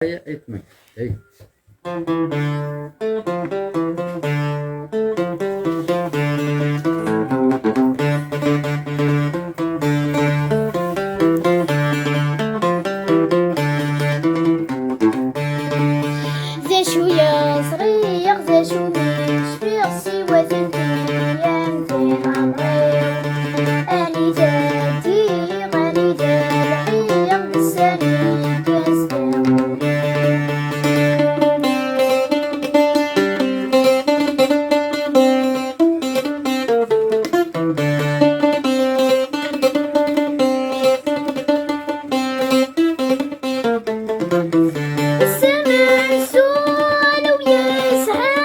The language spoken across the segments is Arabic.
etmek. Hey. ذا شوية صغير ذا شو مش في السوى ثنتين في عمري أني جاتي غني جالحية بالسنين كاستاولي السماء سؤال ويسعى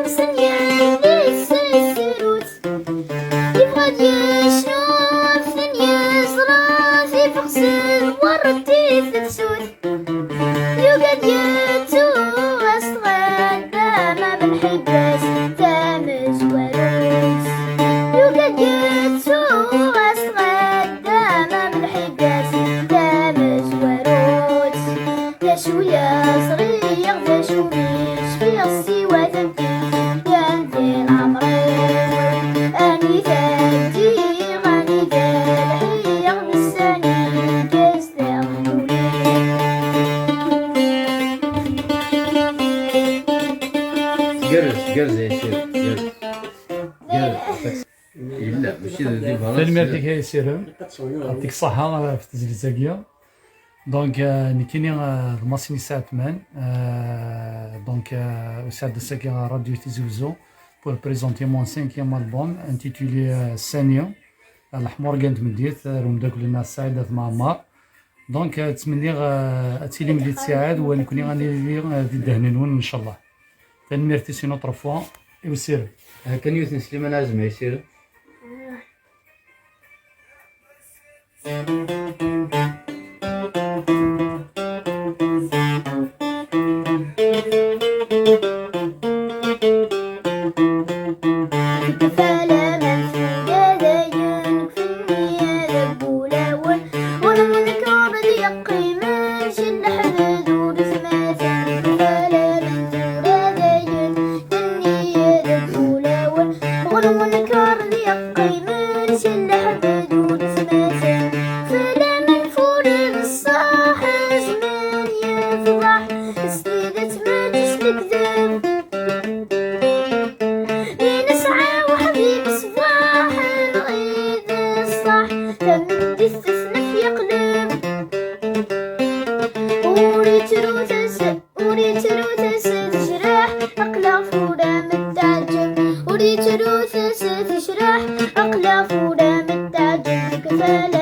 وسنيان للسسروت يبغى يشوف ثنيا صراسي فخسر ورتي تسود يقعد يتو أصغر داما بالحباس تامز وروس يقعد يتو أصغر داما بالحباس تامز وروس ذا شوية صغير ذا شو مش في السوى ثنتين ينزل عمري أني ذاتي غني ذالحية بالسنين كاستغلولي جرز يا شيخ جرز. لا ماشي دي سلمي عليك يا سيرهم يعطيك الصحة في التزكية. دونك كاينين الماسيني ساعة 8 دونك أسعد الساكي راديو تيزوزو بور بريزونتي مون 5 ألبوم انتيتولي الثانية الحمر كانت مديت روم داك الناس سعيدة مع عمار. دونك تسمني اتسيلي ملي تساعد ونكوني غادي دهننون ان شاء الله. تنميرتي سي نوتر فوا يسير كان يوثن سليمان عزمة يسير. فلا منسوب يدين كفني ذبولاون ولمنك عرض يقي من شل حدود سماثا فلا منسوب يدين كفني ذبولاون ولمنك عرض يقي من شل حدود سماثا فلا منفور بالصاحز من يفضح استيدت ما تسلك ذنب نسعى وحبيب صباح نغيد الصح فمن تستسلف يقلب وريت روتس تجرح أقلع فورا متعجب وريت روتس تجرح أقلع فورا متعجب كفال